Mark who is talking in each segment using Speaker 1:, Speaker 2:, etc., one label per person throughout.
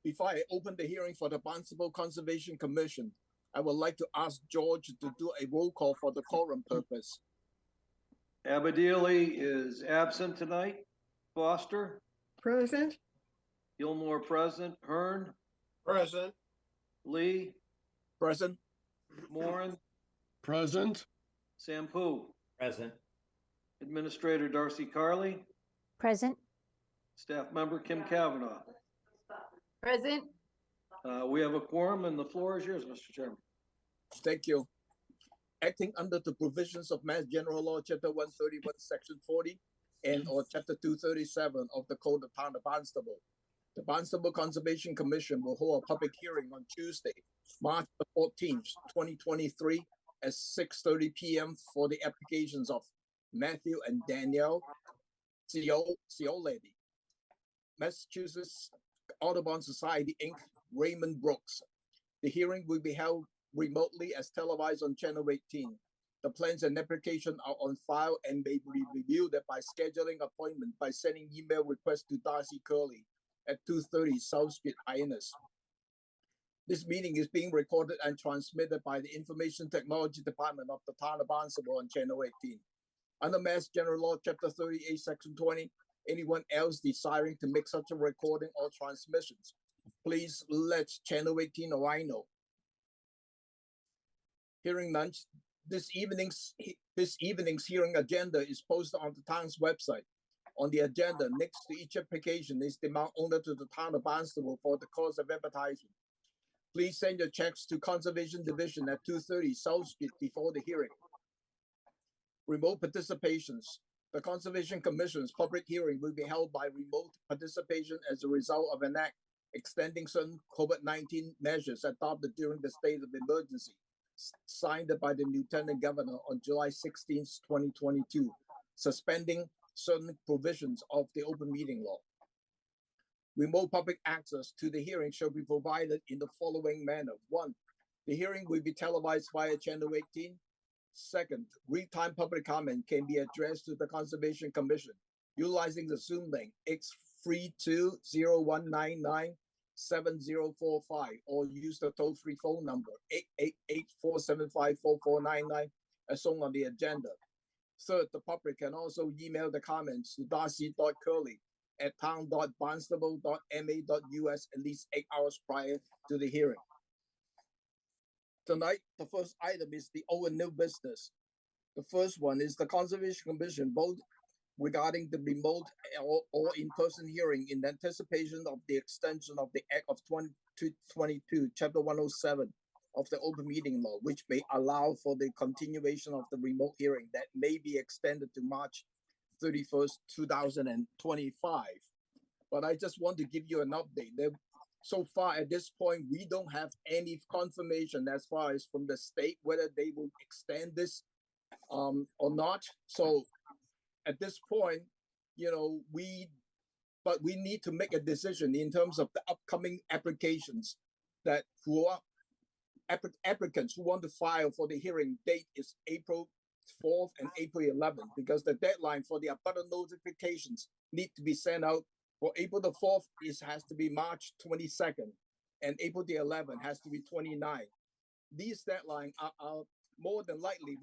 Speaker 1: Before I open the hearing for the Barnstable Conservation Commission, I would like to ask George to do a roll call for the quorum purpose.
Speaker 2: Abadili is absent tonight. Foster,
Speaker 3: Present.
Speaker 2: Gilmore present. Hearn,
Speaker 4: Present.
Speaker 2: Lee,
Speaker 1: Present.
Speaker 2: Moran,
Speaker 4: Present.
Speaker 2: Sampu.
Speaker 5: Present.
Speaker 2: Administrator Darcy Carley,
Speaker 6: Present.
Speaker 2: staff member Kim Kavanaugh.
Speaker 6: Present.
Speaker 2: We have a quorum and the floor is yours, Mr. Chairman.
Speaker 1: Thank you. Acting under the provisions of Mass General Law, Chapter 131, Section 40, and or Chapter 237 of the Code of Town of Barnstable, the Barnstable Conservation Commission will hold a public hearing on Tuesday, March 14th, 2023 at 6:30 p.m. for the applications of Matthew and Danielle Cioledi, Massachusetts Audubon Society, Inc., Raymond Brooks. The hearing will be held remotely as televised on Channel 18. The plans and application are on file and may be reviewed by scheduling appointment by sending email request to Darcy Curley at 230 South Street, Hyannis. This meeting is being recorded and transmitted by the Information Technology Department of the Town of Barnstable on Channel 18. Under Mass General Law, Chapter 38, Section 20, anyone else desiring to make such a recording or transmissions, please let Channel 18 or I know. Hearing none, this evening's hearing agenda is posted on the town's website. On the agenda, next to each application is the amount owed to the Town of Barnstable for the cost of advertising. Please send your checks to Conservation Division at 230 South Street before the hearing. Remote participations. The Conservation Commission's public hearing will be held by remote participation as a result of an act extending certain COVID-19 measures adopted during the state of emergency, signed by the Lieutenant Governor on July 16, 2022, suspending certain provisions of the open meeting law. Remote public access to the hearing shall be provided in the following manner. 1, the hearing will be televised via Channel 18. Second, real-time public comment can be addressed to the Conservation Commission utilizing the Zoom link X3201997045 or use the toll-free phone number 888-475-4499 as shown on the agenda. Third, the public can also email the comments to darcy.curley@town.barnstable.ma.us at least 8 hours prior to the hearing. Tonight, the first item is the old and new business. The first one is the Conservation Commission vote regarding the remote or in-person hearing in anticipation of the extension of the Act of 2022, Chapter 107 of the Open Meeting Law, which may allow for the continuation of the remote hearing that may be extended to March 31st, 2025. But I just want to give you an update. So far at this point, we don't have any confirmation as far as from the state whether they will extend this or not. So at this point, we need to make a decision in terms of the upcoming applications that applicants who want to file for the hearing date is April 4th and April 11th, because the deadline for the abutter notifications need to be sent out. For April the 4th, has to be March 22nd, and April the 11th has to be 29th. These deadlines are more than likely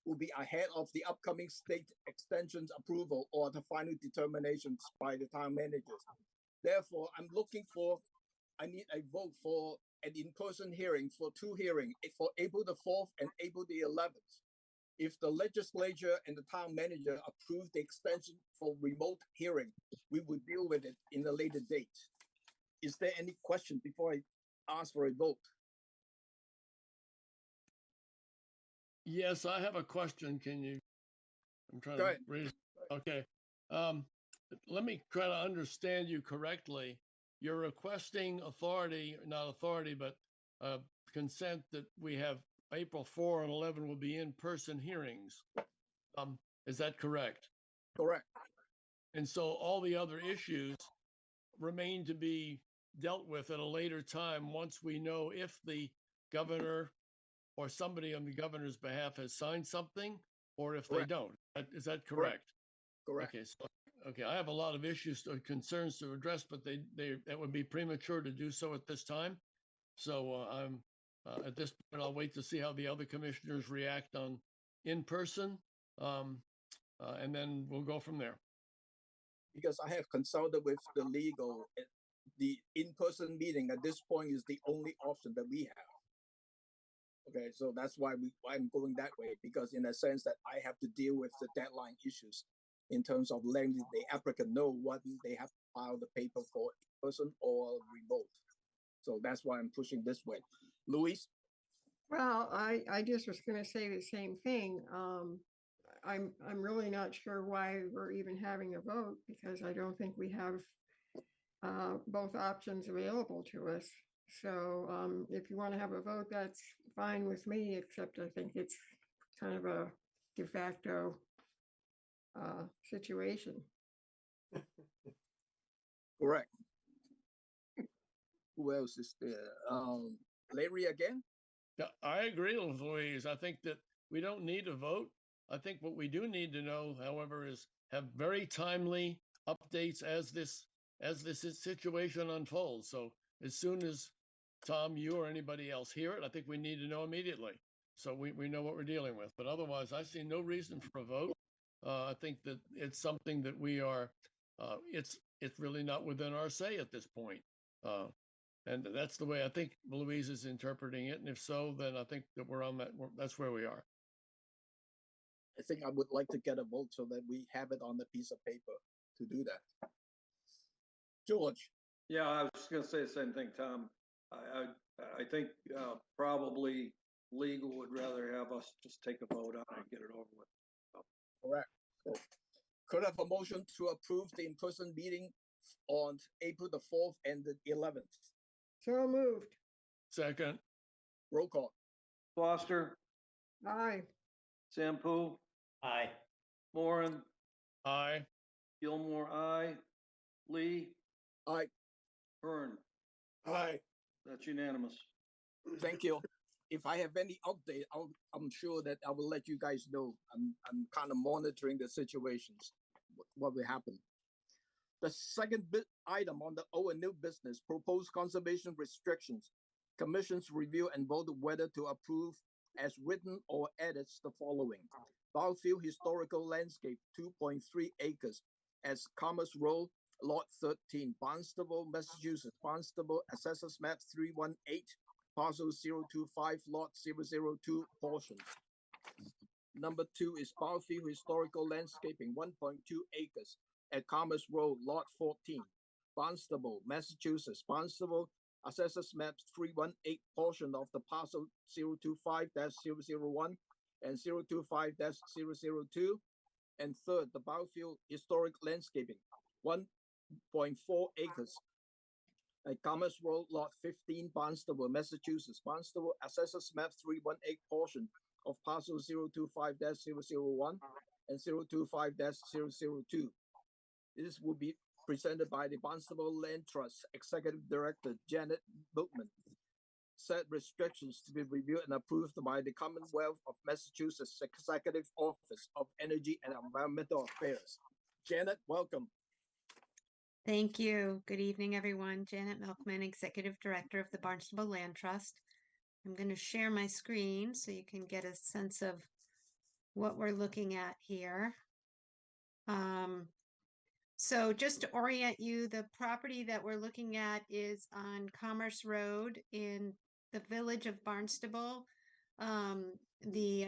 Speaker 1: will be ahead of the upcoming state extensions approval or the final determinations by the town managers. Therefore, I need a vote for an in-person hearing for 2 hearings for April the 4th and April the 11th. If the legislature and the town manager approve the extension for remote hearing, we will deal with it in a later date. Is there any question before I ask for a vote?
Speaker 4: Yes, I have a question. I'm trying
Speaker 1: Go
Speaker 4: to
Speaker 1: ahead.
Speaker 4: raise. Okay. Let me try to understand you correctly. You're requesting not authority, but consent that we have April 4 and 11 will be in-person hearings. Is that correct?
Speaker 1: Correct.
Speaker 4: And so all the other issues remain to be dealt with at a later time once we know if the governor or somebody on the governor's behalf has signed something or if
Speaker 1: Correct.
Speaker 4: they don't. Is that correct?
Speaker 1: Correct.
Speaker 4: Okay, so Okay, I have a lot of issues or concerns to address, but that would be premature to do so at this time. So I'm at this point, I'll wait to see how the other commissioners react on in person, and then we'll go from there.
Speaker 1: Because I have consulted with the legal, the in-person meeting at this point is the only option that we have. Okay, so that's why I'm going that way, because in a sense that I have to deal with the deadline issues in terms of letting the applicant know what they have to file the paper for in person or remote. So that's why I'm pushing this way. Luis?
Speaker 3: Well, I just was gonna say the same thing. I'm really not sure why we're even having a vote because I don't think we have both options available to us. So if you want to have a vote, that's fine with me, except I think it's kind of a de facto situation.
Speaker 1: Correct. Who else is there? Larry again?
Speaker 4: Yeah, I agree with Louise. I think that we don't need a vote. I think what we do need to know, however, is have very timely updates as this situation unfolds. So as soon as Tom, you or anybody else hear it, I think we need to know immediately. So we know what we're dealing with. But otherwise, I see no reason for a vote. I think that it's something that we are, it's really not within our say at this point. And that's the way I think Louise is interpreting it. And if so, then I think that we're on that. That's where we are.
Speaker 1: I think I would like to get a vote so that we have it on the piece of paper to do that. George?
Speaker 2: Yeah, I was gonna say the same thing, Tom. I think probably legal would rather have us just take a vote on it and get it over with.
Speaker 1: Correct. So, could I have a motion to approve the in-person meeting on April the 4th and the 11th?
Speaker 3: So moved.
Speaker 4: Second,
Speaker 1: Roll call.
Speaker 2: Foster,
Speaker 3: Aye.
Speaker 2: Sampu,
Speaker 5: Aye.
Speaker 2: Moran,
Speaker 4: aye.
Speaker 2: Gilmore, aye. Lee,
Speaker 1: Aye.
Speaker 2: Hearn.
Speaker 1: Aye.
Speaker 2: That's unanimous.
Speaker 1: Thank you. If I have any update, I'm sure that I will let you guys know. I'm kind of monitoring the situations, what will happen. The second item on the old and new business, proposed conservation restrictions. Commission's review and vote whether to approve as written or edits the following. Barfield Historical Landscape, 2.3 acres, as Commerce Road, Lot 13, Barnstable, Massachusetts. Barnstable, Assessors Map 318, Parcel 025, Lot 002 portion. Number 2 is Barfield Historical Landscaping, 1.2 acres, at Commerce Road, Lot 14, Barnstable, Massachusetts. Barnstable, Assessors Maps 318 portion of the parcel 025-001 and 025-002. And third, the Barfield Historic Landscaping, 1.4 acres, at Commerce Road, Lot 15, Barnstable, Massachusetts. Barnstable, Assessors Map 318 portion of parcel 025-001 and 025-002. This will be presented by the Barnstable Land Trust Executive Director Janet Bookman. Set restrictions to be reviewed and approved by the Commonwealth of Massachusetts Executive Office of Energy and Environmental Affairs. Janet, welcome.
Speaker 7: Thank you. Good evening, everyone. Janet Milkman, Executive Director of the Barnstable Land Trust. I'm going to share my screen so you can get a sense of what we're looking at here. So just to orient you, the property that we're looking at is on Commerce Road in the village of Barnstable. The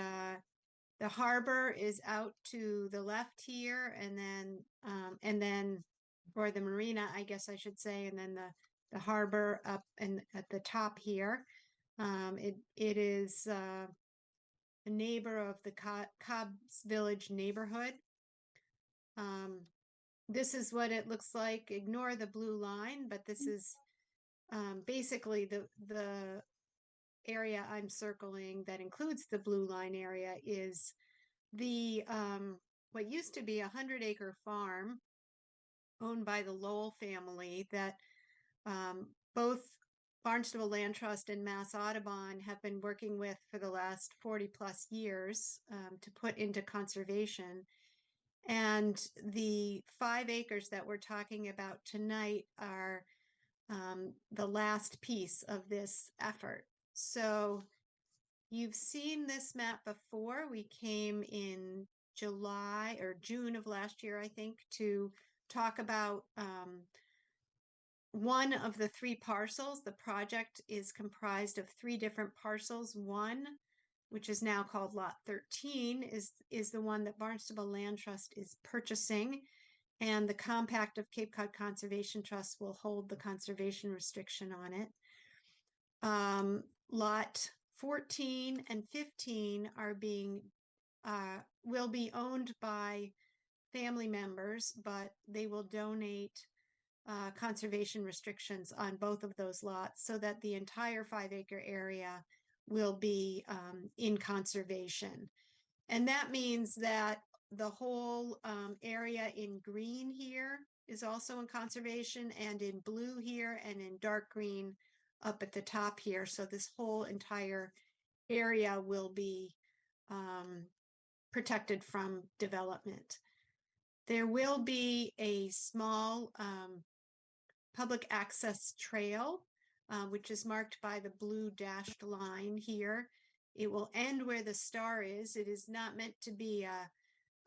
Speaker 7: harbor is out to the left here, and then or the marina, I guess I should say, and then the harbor up and at the top here. It is a neighbor of the Cobb's Village neighborhood. This is what it looks like. Ignore the blue line, but this is basically the area I'm circling that includes the blue line area is the what used to be a 100-acre farm owned by the Lowell family that both Barnstable Land Trust and Mass Audubon have been working with for the last 40 plus years to put into conservation. And the 5 acres that we're talking about tonight are the last piece of this effort. So you've seen this map before. We came in July or June of last year, I think, to talk about one of the 3 parcels. The project is comprised of 3 different parcels. One, which is now called Lot 13, is the one that Barnstable Land Trust is purchasing. And the Compact of Cape Cod Conservation Trust will hold the conservation restriction on it. Lot 14 and 15 are will be owned by family members, but they will donate conservation restrictions on both of those lots so that the entire 5-acre area will be in conservation. And that means that the whole area in green here is also in conservation, and in blue here, and in dark green up at the top here. So this whole entire area will be protected from development. There will be a small public access trail, which is marked by the blue dashed line here. It will end where the star is. It is not meant to be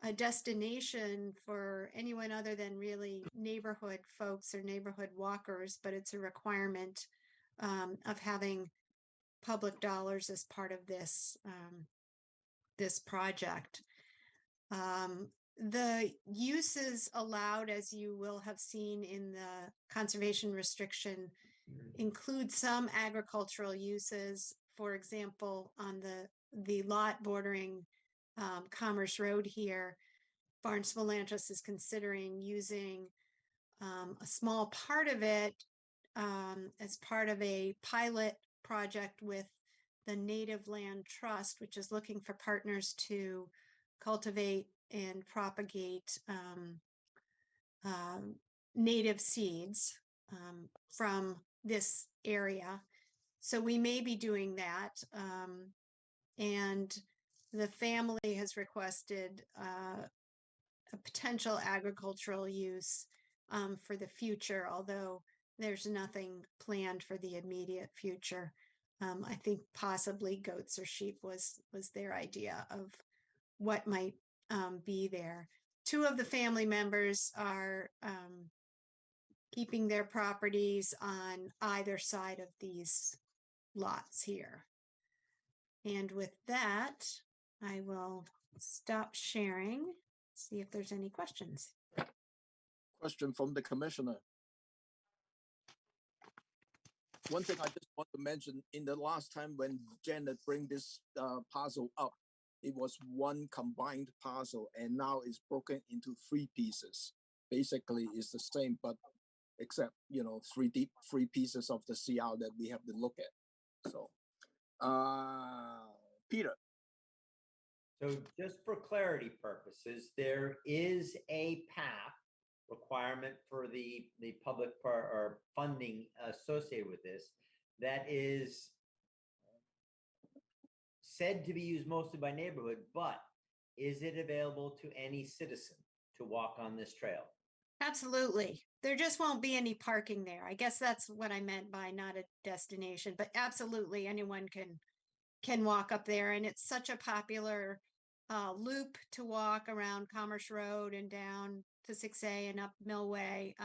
Speaker 7: a destination for anyone other than really neighborhood folks or neighborhood walkers, but it's a requirement of having public dollars as part of this this project. The uses allowed, as you will have seen in the conservation restriction, include some agricultural uses. For example, on the lot bordering Commerce Road here, Barnstable Land Trust is considering using a small part of it as part of a pilot project with the Native Land Trust, which is looking for partners to cultivate and propagate native seeds from this area. So we may be doing that. And the family has requested a potential agricultural use for the future, although there's nothing planned for the immediate future. I think possibly goats or sheep was their idea of what might be there. 2 of the family members are keeping their properties on either side of these lots here. And with that, I will stop sharing, see if there's any questions.
Speaker 1: Question from the commissioner. One thing I just want to mention, in the last time when Janet bring this parcel up, it was one combined parcel, and now it's broken into 3 pieces. Basically, it's the same, but except, you know, 3 pieces of the CR that we have to look at. So, Peter.
Speaker 5: So just for clarity purposes, there is a path requirement for the public or funding associated with this that is said to be used mostly by neighborhood, but is it available to any citizen to walk on this trail?
Speaker 7: Absolutely. There just won't be any parking there. I guess that's what I meant by not a destination, but absolutely anyone can walk up there. And it's such a popular loop to walk around Commerce Road and down to 6A and up Millway.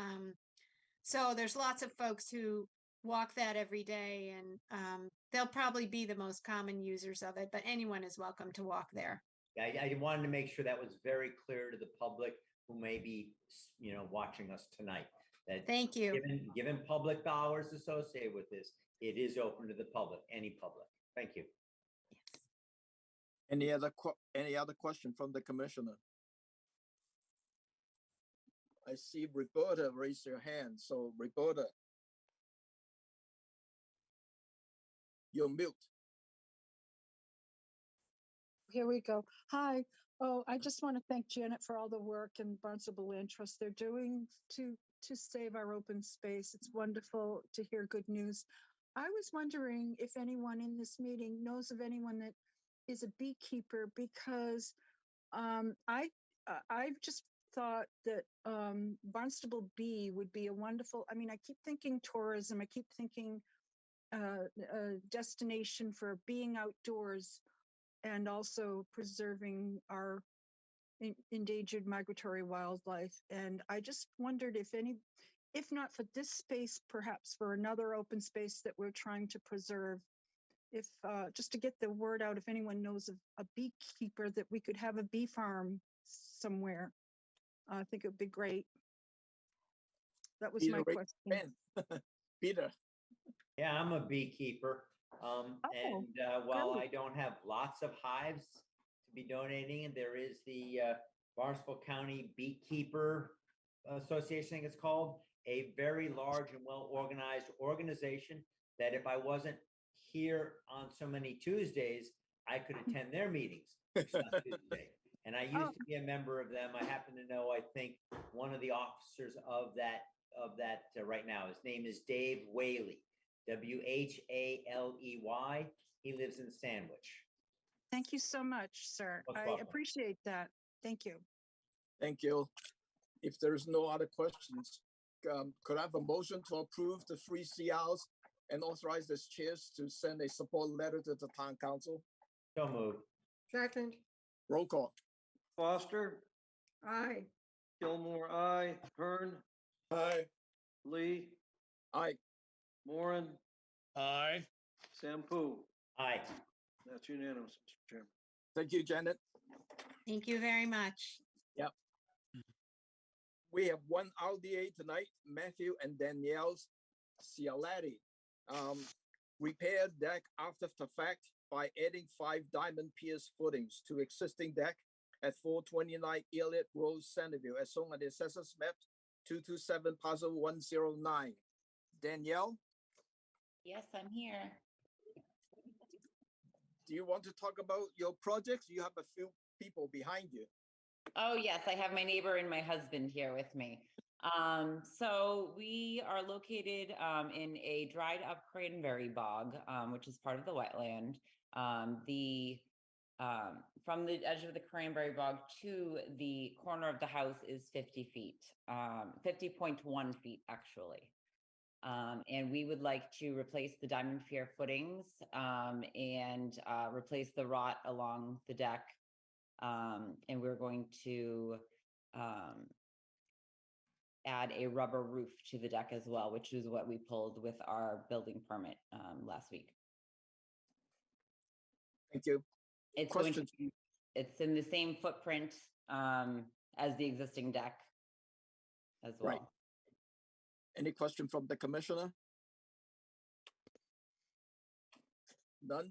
Speaker 7: So there's lots of folks who walk that every day, and they'll probably be the most common users of it, but anyone is welcome to walk there.
Speaker 5: I wanted to make sure that was very clear to the public who may be, you know, watching us tonight. That
Speaker 7: Thank you.
Speaker 5: Given public dollars associated with this, it is open to the public, any public. Thank you.
Speaker 1: Any other question from the commissioner? I see Roberta raise her hand. So Roberta, you're mute.
Speaker 8: Here we go. Hi. Oh, I just want to thank Janet for all the work and Barnstable Land Trust they're doing to save our open space. It's wonderful to hear good news. I was wondering if anyone in this meeting knows of anyone that is a beekeeper, because I I've just thought that Barnstable B would be a wonderful, I mean, I keep thinking tourism, I keep thinking a destination for being outdoors and also preserving our endangered migratory wildlife. And I just wondered if not for this space, perhaps for another open space that we're trying to preserve, if just to get the word out, if anyone knows of a beekeeper that we could have a bee farm somewhere, I think it would be great. That was
Speaker 1: Peter,
Speaker 8: my
Speaker 1: raise your
Speaker 8: question.
Speaker 1: hand. Peter,
Speaker 5: Yeah, I'm a beekeeper. And while I don't have lots of hives to be donating, there is the Barnstable County Beekeeper Association, I think it's called, a very large and well-organized organization that if I wasn't here on so many Tuesdays, I could attend their meetings on Tuesday. And I used to be a member of them. I happen to know, I think, one of the officers of that right now. His name is Dave Whaley, Whaley. He lives in Sandwich.
Speaker 8: Thank you so much, sir.
Speaker 5: Most
Speaker 8: I
Speaker 5: welcome.
Speaker 8: appreciate that. Thank you.
Speaker 1: thank you. If there's no other questions, could I have a motion to approve the 3 CRs and authorize the chairs to send a support letter to the town council?
Speaker 5: So moved.
Speaker 3: Second,
Speaker 1: Roll call.
Speaker 2: Foster,
Speaker 3: aye.
Speaker 2: Gilmore, aye. Kern,
Speaker 1: Aye.
Speaker 2: Lee,
Speaker 1: Aye.
Speaker 2: Moran,
Speaker 4: Aye.
Speaker 2: Sampu.
Speaker 5: Aye.
Speaker 2: That's unanimous, Mr. Chairman.
Speaker 1: Thank you, Janet.
Speaker 7: Thank you very much.
Speaker 1: We have one RDA tonight, Matthew and Danielle Cialetti. Repair deck after the fact by adding 5 diamond pierce footings to existing deck at 429 Elliott Road, Centerville, as shown on the assessors map 227 parcel 109. Danielle,
Speaker 9: Yes, I'm here.
Speaker 1: do you want to talk about your projects? You have a few people behind you.
Speaker 9: Oh, yes, I have my neighbor and my husband here with me. So we are located in a dried up cranberry bog, which is part of the wetland. From the edge of the cranberry bog to the corner of the house is 50 feet, 50.1 feet actually. And we would like to replace the diamond pier footings and replace the rot along the deck. And we're going to add a rubber roof to the deck as well, which is what we pulled with our building permit last week.
Speaker 1: Thank you.
Speaker 9: It's it's in the same footprint as the existing deck as well.
Speaker 1: Right. Any question from the commissioner? None?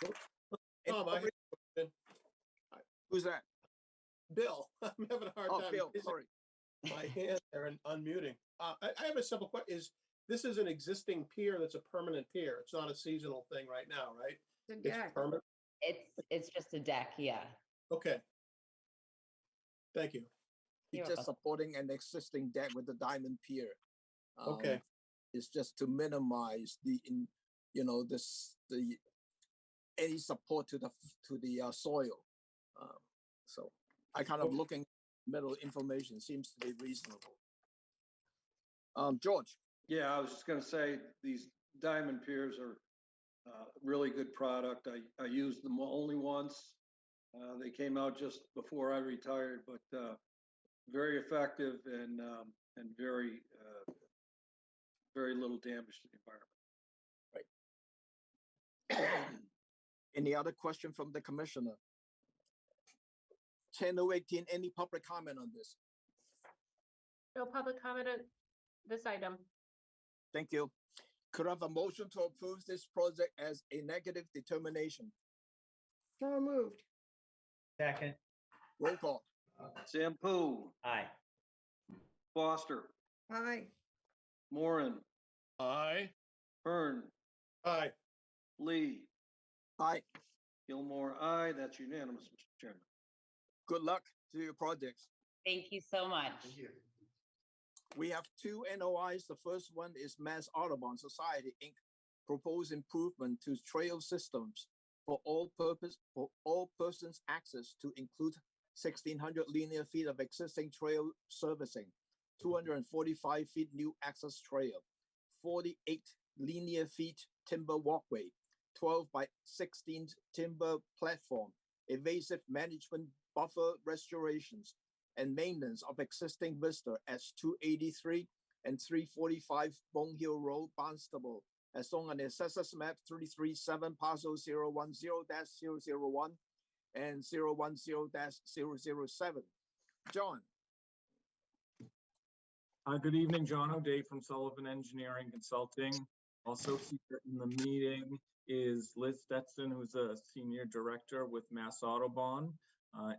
Speaker 1: Any
Speaker 10: Tom, I have
Speaker 1: public-
Speaker 10: a question.
Speaker 1: Who's that?
Speaker 10: Bill, I'm having a hard
Speaker 1: Oh,
Speaker 10: time
Speaker 1: Bill,
Speaker 10: raising
Speaker 1: sorry.
Speaker 10: my hand there and unmuting. I have a simple question. This is an existing pier that's a permanent pier. It's not a seasonal thing right now, right?
Speaker 3: The
Speaker 10: It's
Speaker 3: deck.
Speaker 10: permanent.
Speaker 9: It's just a deck, yeah.
Speaker 10: Okay. Thank you.
Speaker 1: He's
Speaker 9: You're
Speaker 1: just
Speaker 9: welcome.
Speaker 1: supporting an existing deck with the diamond pier.
Speaker 10: Okay.
Speaker 1: It's just to minimize the any support to the soil. So I kind of
Speaker 10: Okay.
Speaker 1: looking middle information seems to be reasonable. George,
Speaker 2: Yeah, I was just gonna say, these diamond piers are really good product. I used them only once. They came out just before I retired, but very effective and very, very little damage to the environment.
Speaker 1: any other question from the commissioner? 10:18, any public comment on this?
Speaker 6: No public comment on this item.
Speaker 1: Thank you. Could I have a motion to approve this project as a negative determination?
Speaker 3: So moved.
Speaker 5: Second.
Speaker 1: Roll call.
Speaker 2: Sampu,
Speaker 5: Aye.
Speaker 2: Foster,
Speaker 3: Aye.
Speaker 2: Moran,
Speaker 4: Aye.
Speaker 2: Kern,
Speaker 10: Aye.
Speaker 2: Lee,
Speaker 1: Aye.
Speaker 2: Gilmore, aye. That's unanimous, Mr. Chairman.
Speaker 1: Good luck to your projects.
Speaker 9: Thank you so much.
Speaker 1: We have 2 NOIs. The first one is Mass Audubon Society, Inc. Proposed improvement to trail systems for all persons access to include 1,600 linear feet of existing trail servicing, 245 feet new access trail, 48 linear feet timber walkway, 12 by 16 timber platform, evasive management buffer restorations, and maintenance of existing vista as 283 and 345 Bone Hill Road, Barnstable, as shown on the Assessors Map 337, parcel 010-001 and 010-007. John.
Speaker 11: Good evening, John O'Day from Sullivan Engineering Consulting. Also here in the meeting is Liz Stetson, who's a Senior Director with Mass Audubon,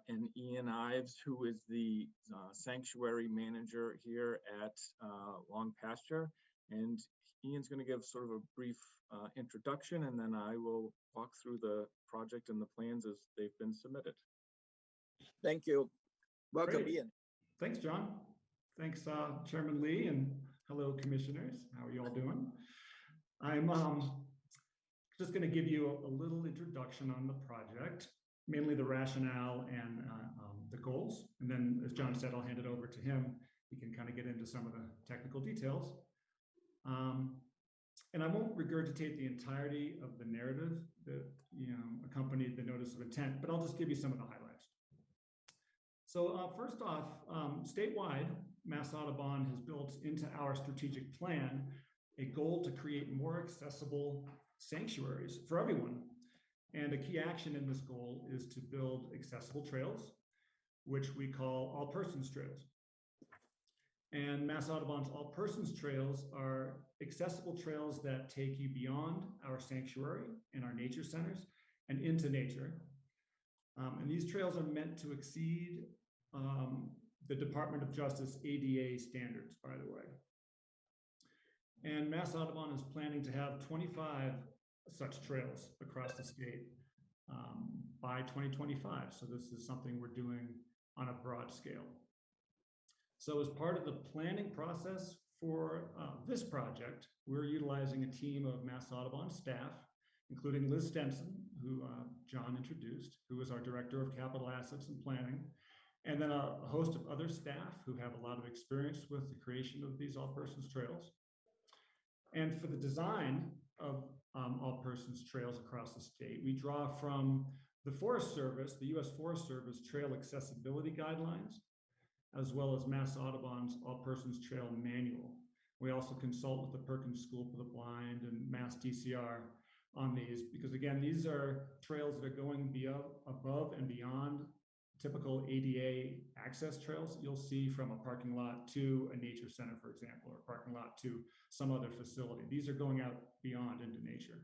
Speaker 11: and Ian Ives, who is the Sanctuary Manager here at Long Pasture. And Ian's going to give sort of a brief introduction, and then I will walk through the project and the plans as they've been submitted.
Speaker 1: Thank you. Welcome,
Speaker 12: Great.
Speaker 1: Ian.
Speaker 12: Thanks, John. Thanks, Chairman Lee, and hello, commissioners. How are you all doing? I'm just going to give you a little introduction on the project, mainly the rationale and the goals. And then, as John said, I'll hand it over to him. He can kind of get into some of the technical details. And I won't regurgitate the entirety of the narrative that accompanied the notice of intent, but I'll just give you some of the highlights. So first off, statewide, Mass Audubon has built into our strategic plan a goal to create more accessible sanctuaries for everyone. And a key action in this goal is to build accessible trails, which we call all persons trails. And Mass Audubon's all persons trails are accessible trails that take you beyond our sanctuary and our nature centers and into nature. And these trails are meant to exceed the Department of Justice ADA standards, by the way. And Mass Audubon is planning to have 25 such trails across the state by 2025. So this is something we're doing on a broad scale. So as part of the planning process for this project, we're utilizing a team of Mass Audubon staff, including Liz Stenson, who John introduced, who is our Director of Capital Assets and Planning, and then a host of other staff who have a lot of experience with the creation of these all-persons trails. And for the design of all-persons trails across the state, we draw from the Forest Service, the U.S. Forest Service Trail Accessibility Guidelines, as well as Mass Audubon's All-Persons Trail Manual. We also consult with the Perkins School for the Blind and Mass DCR on these, because again, these are trails that are going above and beyond typical ADA access trails you'll see from a parking lot to a nature center, for example, or a parking lot to some other facility. These are going out beyond into nature.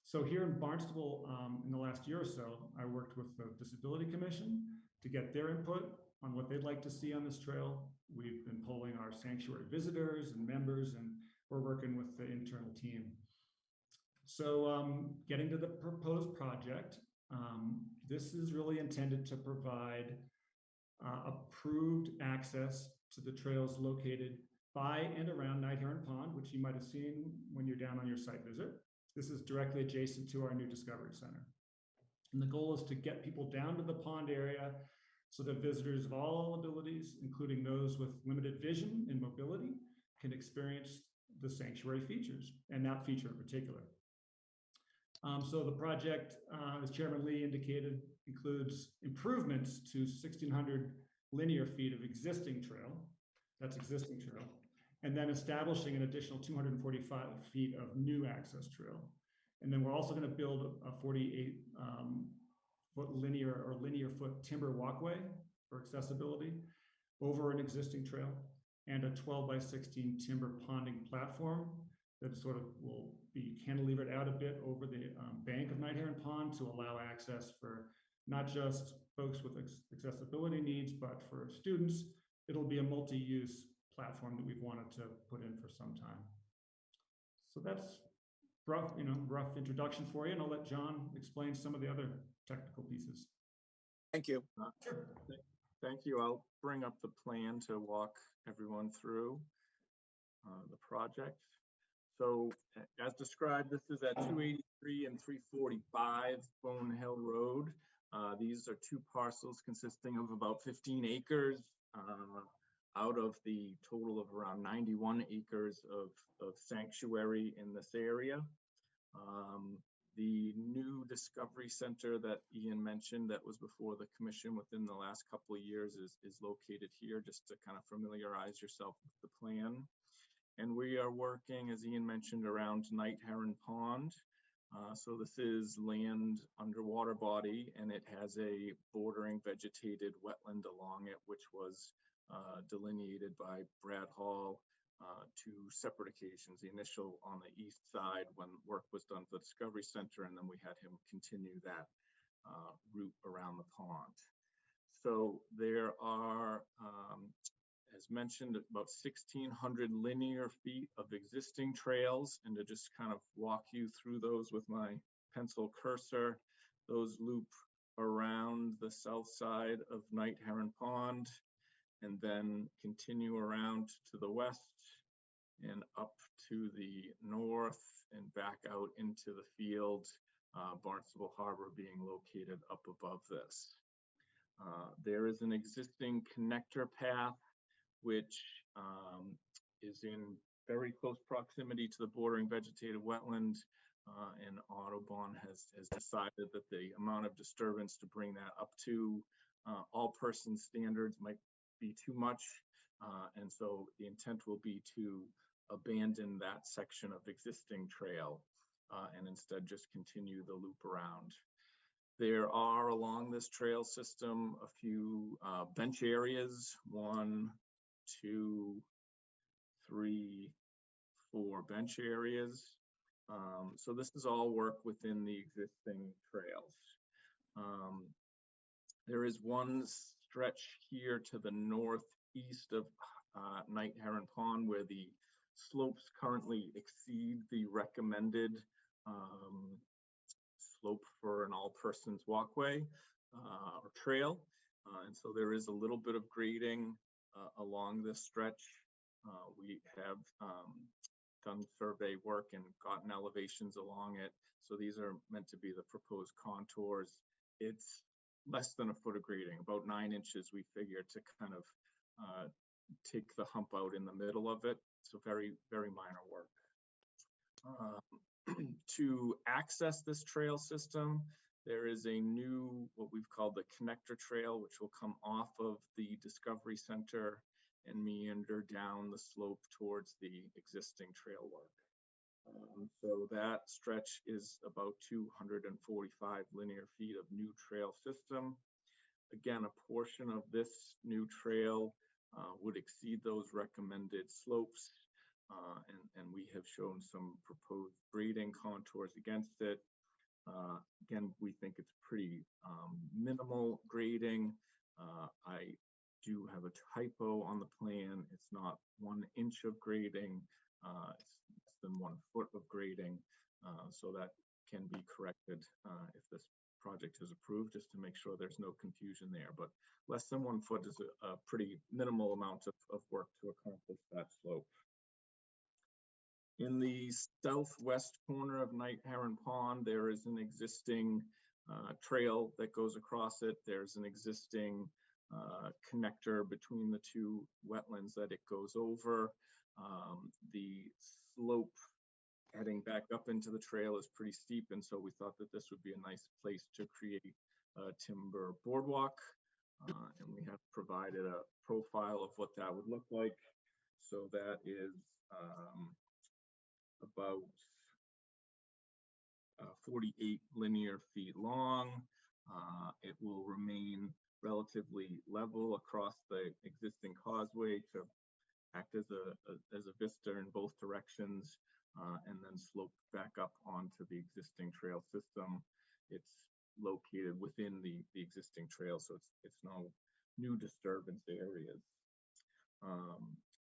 Speaker 12: So here in Barnstable, in the last year or so, I worked with the Disability Commission to get their input on what they'd like to see on this trail. We've been polling our sanctuary visitors and members, and we're working with the internal team. So getting to the proposed project, this is really intended to provide approved access to the trails located by and around Night Heron Pond, which you might have seen when you're down on your site visit. This is directly adjacent to our new Discovery Center. And the goal is to get people down to the pond area so that visitors of all abilities, including those with limited vision and mobility, can experience the sanctuary features, and that feature in particular. So the project, as Chairman Lee indicated, includes improvements to 1,600 linear feet of existing trail, that's existing trail, and then establishing an additional 245 feet of new access trail. And then we're also going to build a 48 foot linear foot timber walkway for accessibility over an existing trail, and a 12 by 16 timber ponding platform that sort of will be cantilevered out a bit over the bank of Night Heron Pond to allow access for not just folks with accessibility needs, but for students. It'll be a multi-use platform that we've wanted to put in for some time. So that's rough introduction for you, and I'll let John explain some of the other technical pieces.
Speaker 1: Thank you.
Speaker 12: Sure.
Speaker 11: Thank you. I'll bring up the plan to walk everyone through the project. So as described, this is at 283 and 345 Bone Hill Road. These are two parcels consisting of about 15 acres out of the total of around 91 acres of sanctuary in this area. The new Discovery Center that Ian mentioned that was before the commission within the last couple of years is located here, just to kind of familiarize yourself with the plan. And we are working, as Ian mentioned, around Night Heron Pond. So this is land underwater body, and it has a bordering vegetated wetland along it, which was delineated by Brad Hall two separate occasions. The initial on the east side when work was done for the Discovery Center, and then we had him continue that route around the pond. So there are, as mentioned, about 1,600 linear feet of existing trails, and to just kind of walk you through those with my pencil cursor, those loop around the south side of Night Heron Pond, and then continue around to the west and up to the north and back out into the field, Barnstable Harbor being located up above this. There is an existing connector path which is in very close proximity to the bordering vegetated wetland, and Audubon has decided that the amount of disturbance to bring that up to all person standards might be too much, and so the intent will be to abandon that section of existing trail and instead just continue the loop around. There are along this trail system a few bench areas, 1, 2, 3, 4 bench areas. So this is all work within the existing trails. There is one stretch here to the northeast of Night Heron Pond where the slopes currently exceed the recommended slope for an all-persons walkway or trail. And so there is a little bit of grading along this stretch. We have done survey work and gotten elevations along it. So these are meant to be the proposed contours. It's less than a foot of grading, about 9 inches we figure to kind of take the hump out in the middle of it. So very, very minor work. To access this trail system, there is a new, what we've called the connector trail, which will come off of the Discovery Center and meander down the slope towards the existing trail work. So that stretch is about 245 linear feet of new trail system. Again, a portion of this new trail would exceed those recommended slopes, and we have shown some proposed grading contours against it. Again, we think it's pretty minimal grading. I do have a typo on the plan. It's not 1 inch of grading, it's less than 1 foot of grading. So that can be corrected if this project is approved, just to make sure there's no confusion there. But less than 1 foot is a pretty minimal amount of work to accomplish that slope. In the southwest corner of Night Heron Pond, there is an existing trail that goes across it. There's an existing connector between the two wetlands that it goes over. The slope heading back up into the trail is pretty steep, and so we thought that this would be a nice place to create a timber boardwalk. And we have provided a profile of what that would look like. So that is about 48 linear feet long. It will remain relatively level across the existing causeway to act as a vista in both directions, and then slope back up onto the existing trail system. It's located within the existing trail, so it's no new disturbance areas.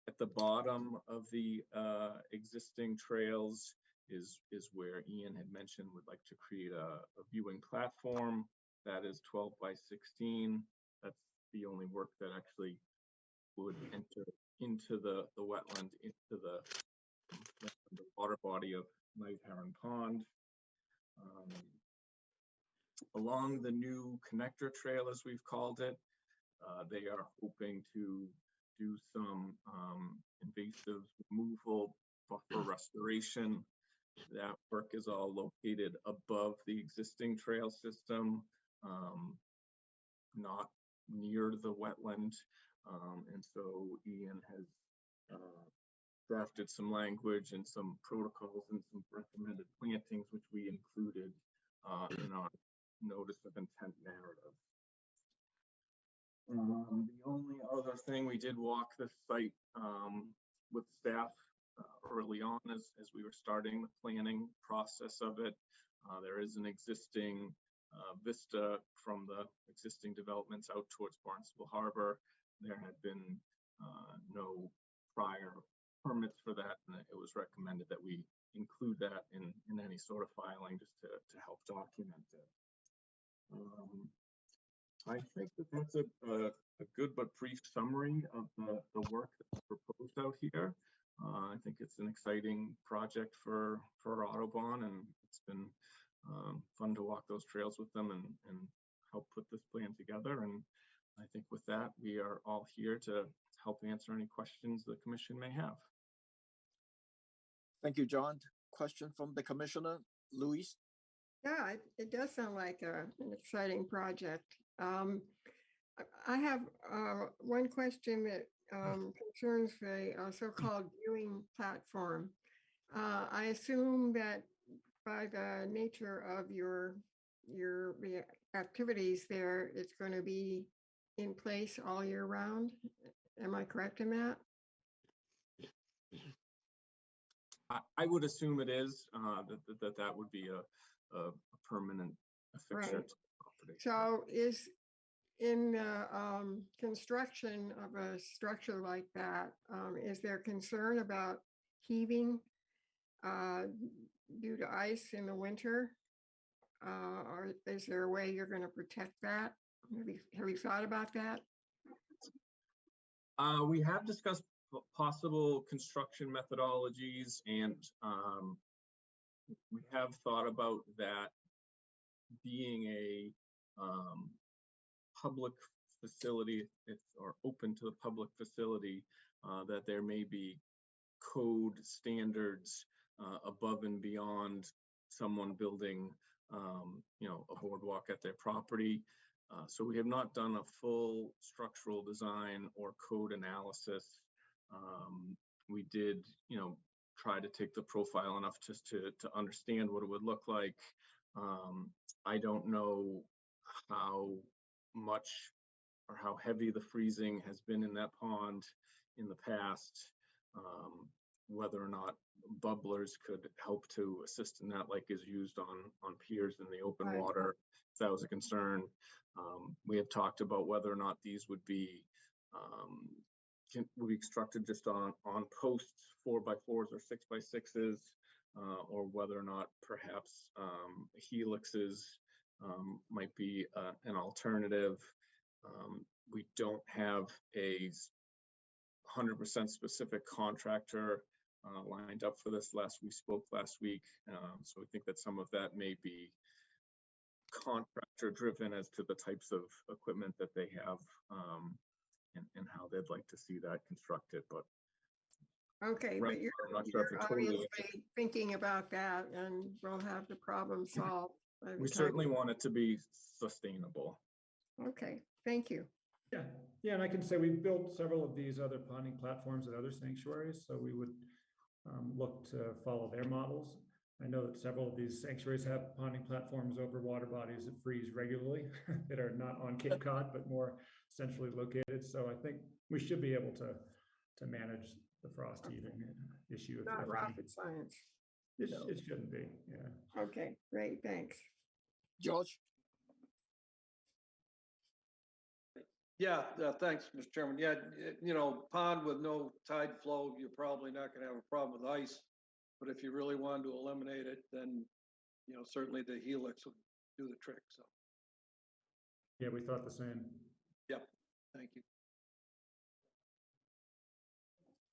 Speaker 11: At the bottom of the existing trails is where Ian had mentioned would like to create a viewing platform that is 12 by 16. That's the only work that actually would enter into the wetland, into the water body of Night Heron Pond. along the new connector trail, as we've called it, they are hoping to do some invasive removal, buffer restoration. That work is all located above the existing trail system, not near the wetland. And so Ian has drafted some language and some protocols and some recommended plantings, which we included in our notice of intent narrative. The only other thing, we did walk the site with staff early on as we were starting the planning process of it. There is an existing vista from the existing developments out towards Barnstable Harbor. There had been no prior permits for that, and it was recommended that we include that in any sort of filing just to help document it. I think that's a good but brief summary of the work that's proposed out here. I think it's an exciting project for Audubon, and it's been fun to walk those trails with them and help put this plan together. And I think with that, we are all here to help answer any questions the commission may have.
Speaker 1: Thank you, John. Question from the commissioner, Louise?
Speaker 3: Yeah, it does sound like an exciting project. I have one question that concerns the so-called viewing platform. I assume that by the nature of your activities there, it's going to be in place all year round. Am I correct in that?
Speaker 11: I would assume it is, that would be a permanent fixture.
Speaker 3: Right.
Speaker 11: To the property.
Speaker 3: So is in the construction of a structure like that, is there concern about heaving due to ice in the winter? Or is there a way you're going to protect that? Have you thought about that?
Speaker 11: We have discussed possible construction methodologies, and we have thought about that being a public facility, or open to the public facility, that there may be code standards above and beyond someone building, a boardwalk at their property. So we have not done a full structural design or code analysis. We did, try to take the profile enough just to understand what it would look like. I don't know how much or how heavy the freezing has been in that pond in the past, whether or not bubblers could help to assist in that, like is used on piers in the open
Speaker 3: Right.
Speaker 11: water, if that was a concern. We have talked about whether or not these would be constructed just on posts, 4x4s or 6x6s, or whether or not perhaps helixes might be an alternative. We don't have a 100% specific contractor lined up for this. We spoke last week, so we think that some of that may be contractor driven as to the types of equipment that they have, and how they'd like to see that constructed. But
Speaker 3: Okay,
Speaker 11: right,
Speaker 3: but you're,
Speaker 11: I'm not sure if
Speaker 3: you're
Speaker 11: it totally
Speaker 3: obviously thinking about that, and we'll have the problem solved. by the
Speaker 11: we
Speaker 3: time-
Speaker 11: certainly want it to be sustainable.
Speaker 3: Okay, thank you.
Speaker 12: Yeah, and I can say we've built several of these other ponding platforms at other sanctuaries, so we would look to follow their models. I know that several of these sanctuaries have ponding platforms over water bodies that freeze regularly that are not on Cape Cod, but more centrally located. So I think we should be able to manage the frost heaving issue.
Speaker 3: Not
Speaker 12: if any.
Speaker 3: rocket science.
Speaker 12: It shouldn't be, yeah.
Speaker 3: Okay, great, thanks.
Speaker 1: George?
Speaker 2: Yeah, thanks, Mr. Chairman. Yeah, pond with no tide flow, you're probably not gonna have a problem with ice. But if you really wanted to eliminate it, then, certainly the helix would do the trick, so.
Speaker 12: Yeah, we thought the same.
Speaker 2: Yep, thank you.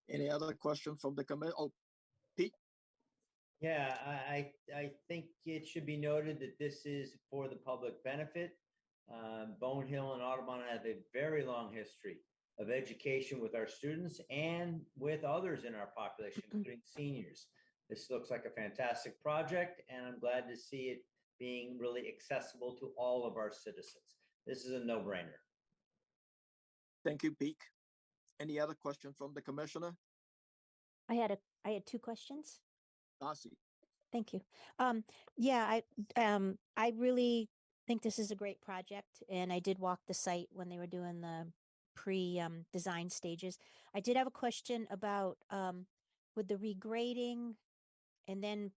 Speaker 1: Any other question from the committee? Oh, Pete?
Speaker 5: Yeah, I think it should be noted that this is for the public benefit. Bone Hill and Audubon have a very long history of education with our students and with others in our population, including seniors. This looks like a fantastic project, and I'm glad to see it being really accessible to all of our citizens. This is a no-brainer.
Speaker 1: Thank you, Pete. Any other question from the commissioner?
Speaker 13: I had two questions.
Speaker 1: Darcy?
Speaker 13: Thank you. Yeah, I really think this is a great project, and I did walk the site when they were doing the design stages. I did have a question about with the regrading and then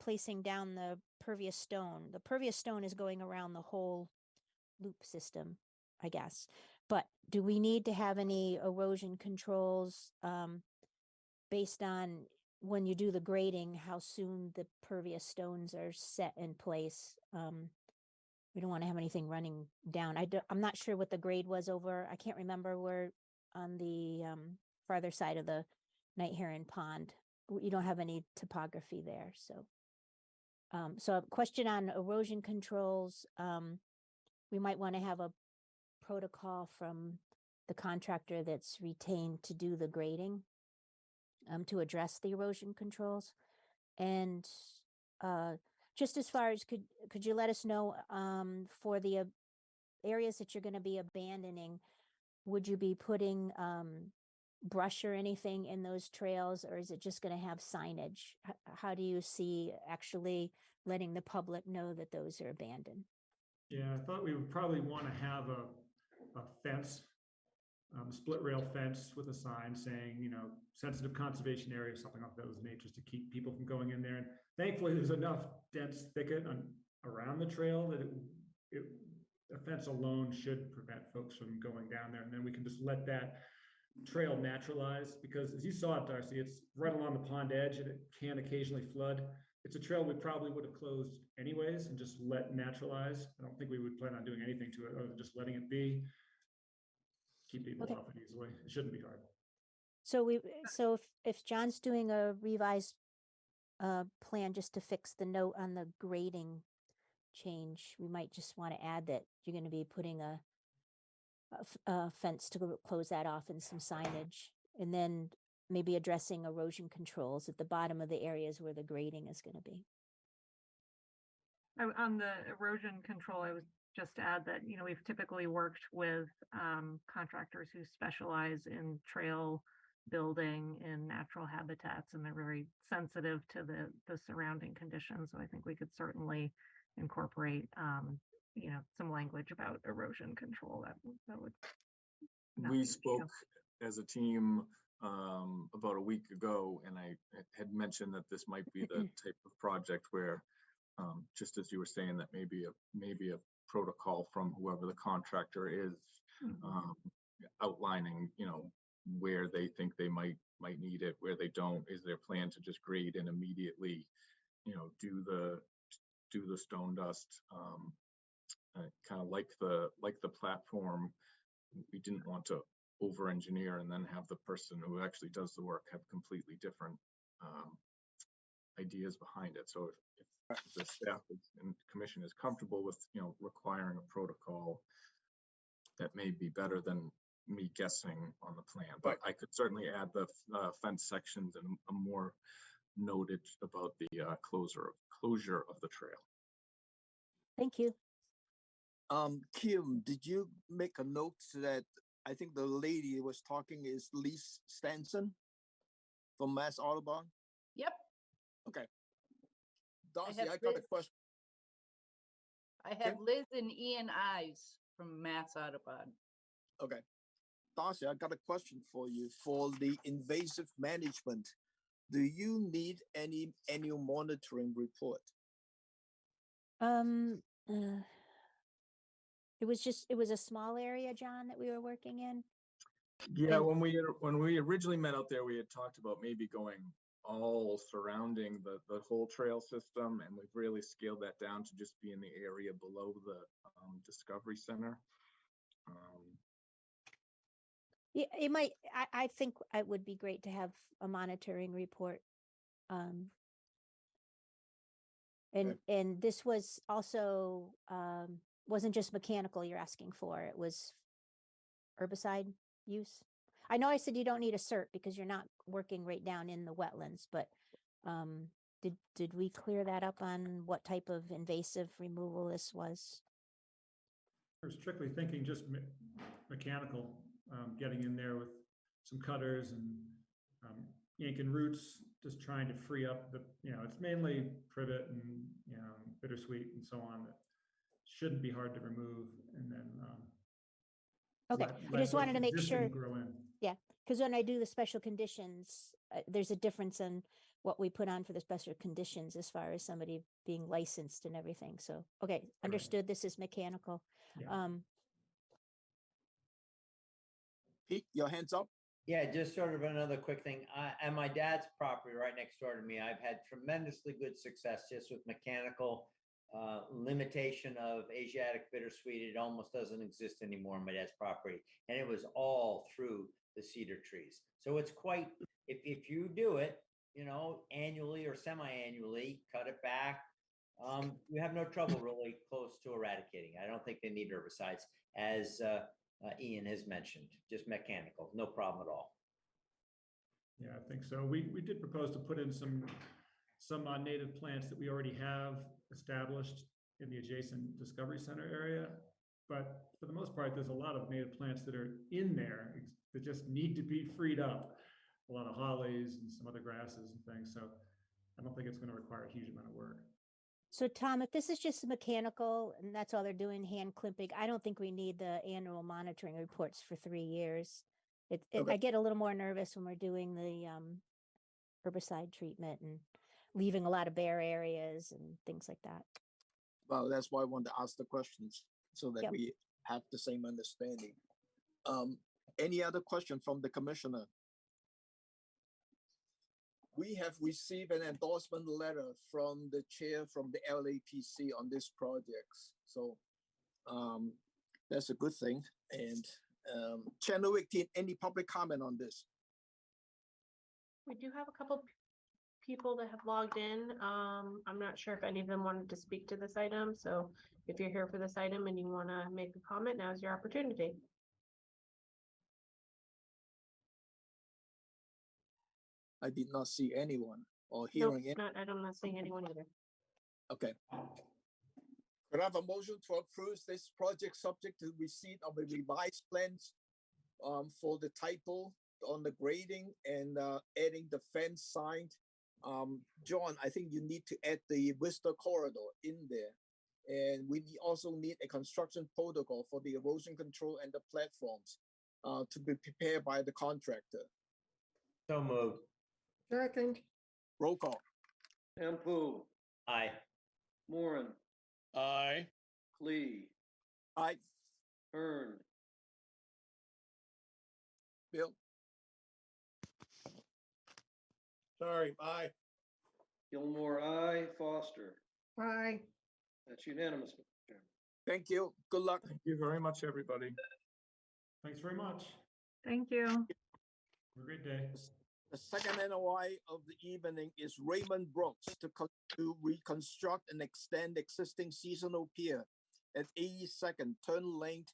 Speaker 13: placing down the pervious stone. The pervious stone is going around the whole loop system, I guess. But do we need to have any erosion controls based on when you do the grading, how soon the pervious stones are set in place? We don't want to have anything running down. I'm not sure what the grade was over. I can't remember where on the farther side of the Night Heron Pond. You don't have any topography there. So a question on erosion controls. We might want to have a protocol from the contractor that's retained to do the grading to address the erosion controls. And just as far as could you let us know for the areas that you're going to be abandoning, would you be putting brush or anything in those trails, or is it just going to have signage? How do you see actually letting the public know that those are abandoned?
Speaker 12: Yeah, I thought we would probably want to have a fence, split rail fence with a sign saying, sensitive conservation area, something of those natures to keep people from going in there. And thankfully, there's enough dense thicket around the trail that a fence alone should prevent folks from going down there. And then we can just let that trail naturalize, because as you saw it, Darcy, it's right along the pond edge and it can occasionally flood. It's a trail we probably would have closed anyways and just let naturalize. I don't think we would plan on doing anything to it other than just letting it be. Keep people off it easily. It shouldn't be hard.
Speaker 13: So if John's doing a revised plan just to fix the note on the grading change, we might just want to add that you're going to be putting a fence to close that off and some signage, and then maybe addressing erosion controls at the bottom of the areas where the grading is going to be.
Speaker 14: On the erosion control, I was just to add that, we've typically worked with contractors who specialize in trail building in natural habitats, and they're very sensitive to the surrounding conditions. So I think we could certainly incorporate, some language about erosion control that would.
Speaker 11: We spoke as a team about a week ago, and I had mentioned that this might be the type of project where, just as you were saying, that maybe a protocol from whoever the contractor is, outlining, where they think they might need it, where they don't. Is their plan to just grade and immediately, do the stone dust, kind of like the platform. We didn't want to over engineer and then have the person who actually does the work have completely different ideas behind it. So if the staff and commission is comfortable with, requiring a protocol, that may be better than me guessing on the plan. But I could certainly add the fence sections and a more noted about the closure of the trail.
Speaker 13: Thank you.
Speaker 1: Kim, did you make a note that I think the lady was talking is Lise Stanson from Mass Audubon?
Speaker 15: Yep.
Speaker 1: Okay. Darcy,
Speaker 15: have
Speaker 1: I got a
Speaker 15: Liz.
Speaker 1: question.
Speaker 15: I have Liz and Ian Eyes from Mass Audubon.
Speaker 1: Okay. Darcy, I got a question for you. For the invasive management, do you need any annual monitoring report?
Speaker 13: It was a small area, John, that we were working in.
Speaker 11: Yeah, when we originally met out there, we had talked about maybe going all surrounding the whole trail system, and we've really scaled that down to just be in the area below the Discovery Center.
Speaker 13: Yeah, it might. I think it would be great to have a monitoring report And this was also, wasn't just mechanical you're asking for, it was herbicide use? I know I said you don't need a cert because you're not working right down in the wetlands, but did we clear that up on what type of invasive removal this was?
Speaker 12: We're strictly thinking just mechanical, getting in there with some cutters and yanking roots, just trying to free up the, it's mainly privet and, bittersweet and so on that shouldn't be hard to remove. And then,
Speaker 13: Okay, I just wanted to make sure.
Speaker 12: Grow in.
Speaker 13: Yeah, because when I do the special conditions, there's a difference in what we put on for the special conditions as far as somebody being licensed and everything. So, okay, understood. This is mechanical.
Speaker 12: Yeah.
Speaker 1: Pete, your hands up.
Speaker 5: Yeah, just sort of another quick thing. And my dad's property right next door to me, I've had tremendously good success just with mechanical limitation of Asiatic bittersweet. It almost doesn't exist anymore on my dad's property. And it was all through the cedar trees. So it's quite, if you do it, annually or semi-annually, cut it back, you have no trouble really close to eradicating. I don't think they need herbicides, as Ian has mentioned, just mechanical, no problem at all.
Speaker 12: Yeah, I think so. We did propose to put in some native plants that we already have established in the adjacent Discovery Center area. But for the most part, there's a lot of native plants that are in there that just need to be freed up. A lot of hollies and some other grasses and things. So I don't think it's going to require a huge amount of work.
Speaker 13: So Tom, if this is just mechanical and that's all they're doing, hand clipping, I don't think we need the annual monitoring reports for 3 years. I get a little more nervous when we're doing the herbicide treatment and leaving a lot of bare areas and things like that.
Speaker 1: Well, that's why I wanted to ask the questions so that
Speaker 13: Yep.
Speaker 1: we have the same understanding. Any other question from the commissioner? We have received an endorsement letter from the chair from the LAPC on this project. So that's a good thing. And Channel 18, any public comment on this?
Speaker 6: We do have a couple people that have logged in. I'm not sure if any of them wanted to speak to this item. So if you're here for this item and you want to make a comment, now's your opportunity.
Speaker 1: I did not see anyone or hearing it.
Speaker 6: I'm not seeing anyone either.
Speaker 1: Okay. Could I have a motion to approve this project subject to receipt of a revised plans for the typo on the grading and adding the fence sign? John, I think you need to add the Vista corridor in there. And we also need a construction protocol for the erosion control and the platforms to be prepared by the contractor.
Speaker 5: So moved.
Speaker 3: Second.
Speaker 1: Roll call.
Speaker 2: Ampu,
Speaker 5: Aye.
Speaker 2: Moran,
Speaker 4: Aye.
Speaker 2: Clee,
Speaker 1: Aye.
Speaker 2: Hearn,
Speaker 1: Bill.
Speaker 10: Sorry, aye.
Speaker 2: Gilmore, aye. Foster.
Speaker 3: Aye.
Speaker 2: That's unanimous, Mr. Chairman.
Speaker 1: Thank you. Good luck.
Speaker 11: Thank you very much, everybody.
Speaker 12: Thanks very much.
Speaker 14: Thank you.
Speaker 12: Have a great day.
Speaker 1: The second NOI of the evening is Raymond Brooks to reconstruct and extend existing seasonal pier at 82nd Turn Lane,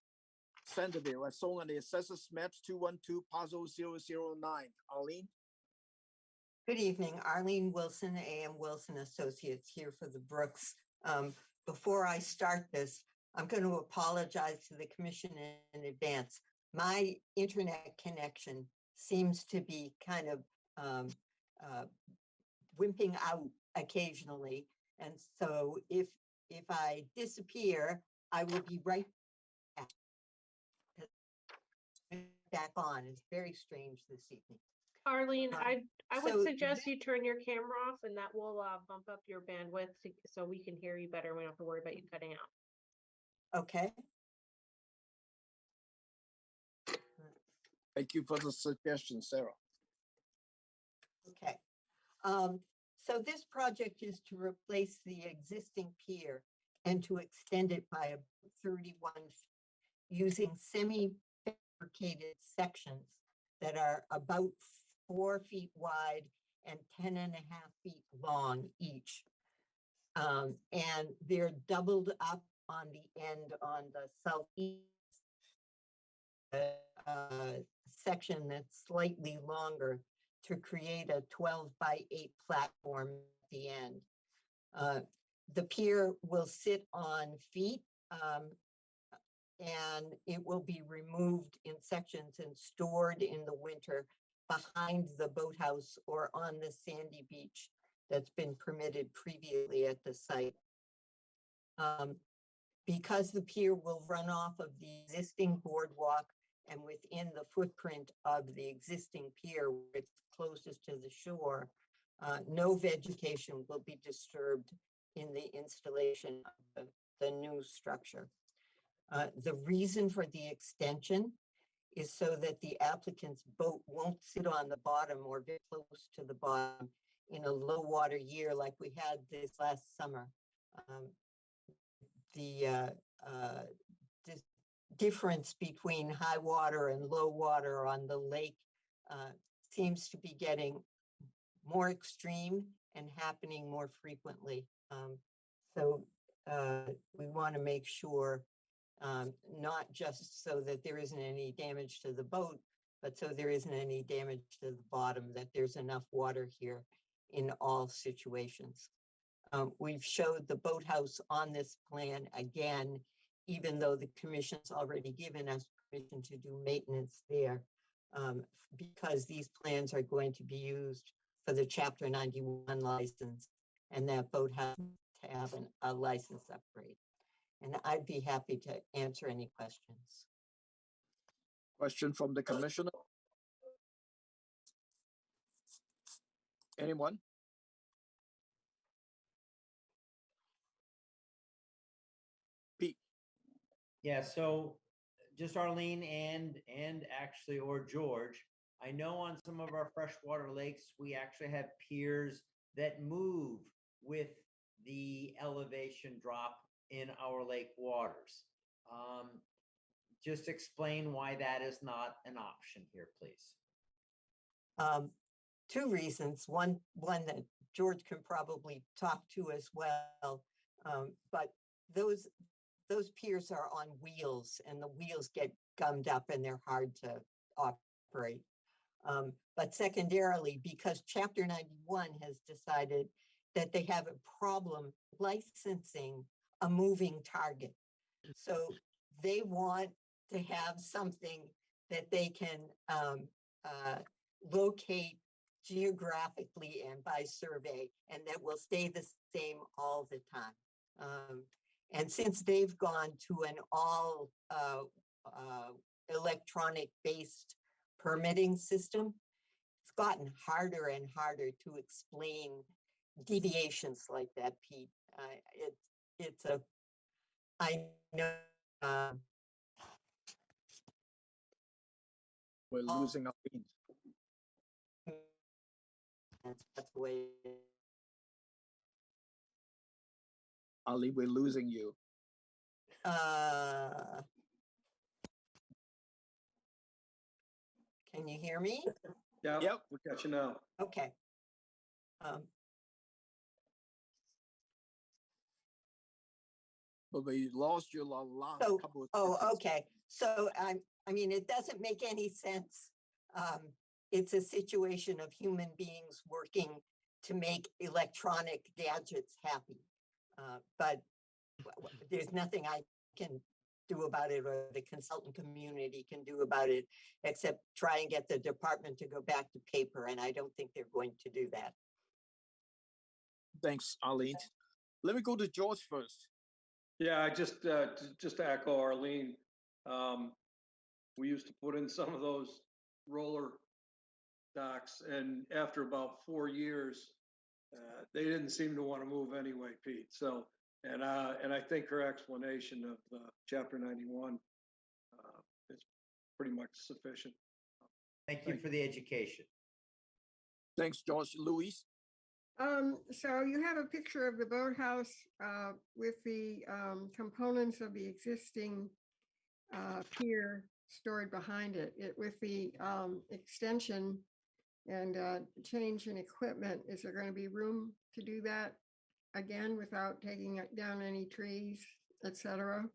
Speaker 1: Centerville, as shown on the assessors maps 212 parcel 009. Arlene?
Speaker 16: Good evening, Arlene Wilson, AM Wilson Associates here for the Brooks. Before I start this, I'm going to apologize to the commission in advance. My internet connection seems to be kind of wimping out occasionally. And so if I disappear, I will be right back on. It's very strange this evening.
Speaker 6: Arlene, I would
Speaker 16: so
Speaker 6: suggest you turn your camera off, and that will bump up your bandwidth so we can hear you better. We don't have to worry about you cutting out.
Speaker 16: Okay.
Speaker 1: Thank you for the suggestion, Sarah.
Speaker 16: Okay. So this project is to replace the existing pier and to extend it by 31 using semi-fabricated sections that are about 4 feet wide and 10.5 feet long each. And they're doubled up on the end on the southeast section that's slightly longer to create a 12-by-8 platform at the end. The pier will sit on feet, and it will be removed in sections and stored in the winter behind the boathouse or on the sandy beach that's been permitted previously at the site. Because the pier will run off of the existing boardwalk and within the footprint of the existing pier, where it's closest to the shore, no vegetation will be disturbed in the installation of the new structure. The reason for the extension is so that the applicant's boat won't sit on the bottom or very close to the bottom in a low water year like we had this last summer. The difference between high water and low water on the lake seems to be getting more extreme and happening more frequently. So we want to make sure, not just so that there isn't any damage to the boat, but so there isn't any damage to the bottom, that there's enough water here in all situations. We've showed the boathouse on this plan again, even though the commission's already given us permission to do maintenance there, because these plans are going to be used for the Chapter 91 license, and that boathouse to have a license upgrade. And I'd be happy to answer any questions.
Speaker 1: Question from the commissioner? Anyone? Pete?
Speaker 5: Yeah, so just Arlene and actually, or George, I know on some of our freshwater lakes, we actually have piers that move with the elevation drop in our lake waters. Just explain why that is not an option here, please.
Speaker 16: Two reasons. One that George can probably talk to as well, but those piers are on wheels and the wheels get gummed up and they're hard to operate. But secondarily, because Chapter 91 has decided that they have a problem licensing a moving target. So they want to have something that they can locate geographically and by survey, and that will stay the same all the time. And since they've gone to an all electronic based permitting system, it's gotten harder and harder to explain deviations like that, Pete. I know.
Speaker 1: We're losing our lead.
Speaker 16: That's the way.
Speaker 1: Ali, we're losing you.
Speaker 16: Can you hear me?
Speaker 2: Yeah,
Speaker 1: Yep.
Speaker 2: we got you now.
Speaker 16: Okay.
Speaker 1: But we lost you the last couple of
Speaker 16: Oh,
Speaker 1: sentences.
Speaker 16: okay. So I mean, it doesn't make any sense. It's a situation of human beings working to make electronic gadgets happy. But there's nothing I can do about it, or the consultant community can do about it, except try and get the department to go back to paper. And I don't think they're going to do that.
Speaker 1: Thanks, Arlene. Let me go to George first.
Speaker 2: Yeah, I just to echo Arlene, we used to put in some of those roller docks, and after about 4 years, they didn't seem to want to move anyway, Pete. So, and I think her explanation of Chapter 91 is pretty much sufficient.
Speaker 5: Thank you for the education.
Speaker 1: Thanks, George. Louise?
Speaker 3: So you have a picture of the boathouse with the components of the existing pier stored behind it. With the extension and change in equipment, is there going to be room to do that again without taking down any trees, etc.?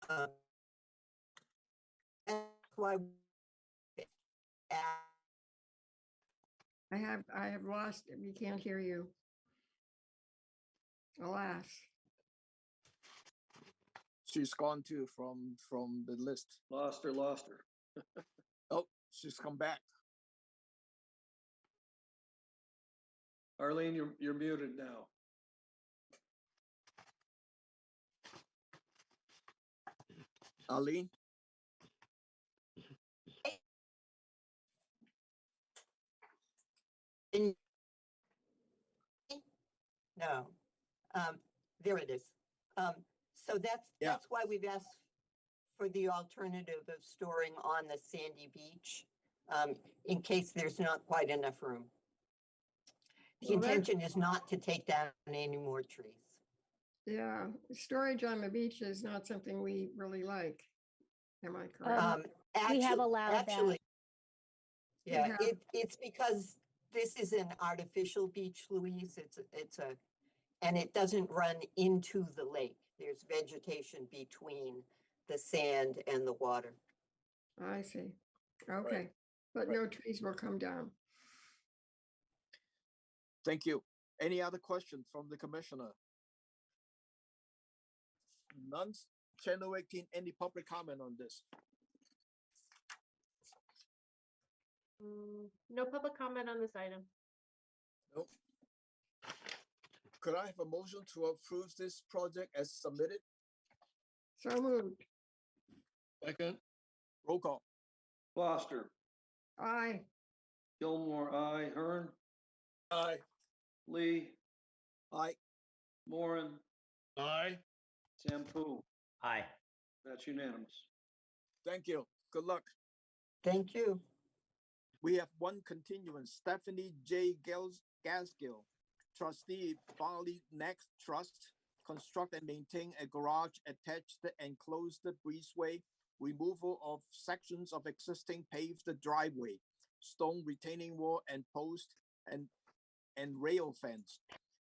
Speaker 16: That's why
Speaker 3: I have lost, we can't hear you. Alas.
Speaker 1: She's gone too from the list.
Speaker 2: Lost her.
Speaker 1: Oh, she's come back.
Speaker 2: Arlene, you're muted now.
Speaker 1: Arlene?
Speaker 16: No, there it is. So that's why we've asked for the alternative of storing on the sandy beach, in case there's not quite enough room. The
Speaker 3: Well, that-
Speaker 16: intention is not to take down any more trees.
Speaker 3: Yeah, storage on the beach is not something we really like. Am I correct?
Speaker 13: We have
Speaker 16: Actu-
Speaker 13: allowed that.
Speaker 16: actually,
Speaker 3: We
Speaker 16: yeah,
Speaker 3: have-
Speaker 16: it's because this is an artificial beach, Louise. And it doesn't run into the lake. There's vegetation between the sand and the water.
Speaker 3: I see. Okay, but
Speaker 1: Right.
Speaker 3: no trees will come down.
Speaker 1: Thank you. Any other questions from the commissioner? None. Channel 18, any public comment on this?
Speaker 6: No public comment on this item.
Speaker 1: Nope. Could I have a motion to approve this project as submitted?
Speaker 3: So moved.
Speaker 4: Second,
Speaker 1: Roll call.
Speaker 2: Foster,
Speaker 3: Aye.
Speaker 2: Gilmore, aye. Hearn,
Speaker 10: Aye.
Speaker 2: Lee,
Speaker 1: Aye.
Speaker 2: Moran,
Speaker 4: aye.
Speaker 2: Sampu.
Speaker 5: Aye.
Speaker 2: That's unanimous.
Speaker 1: Thank you. Good luck.
Speaker 16: Thank you.
Speaker 1: We have one continuance. Stephanie J. Gaskill, trustee, Barley Neck Trust, construct and maintain a garage attached and closed breezeway, removal of sections of existing paved driveway, stone retaining wall and post and rail fence,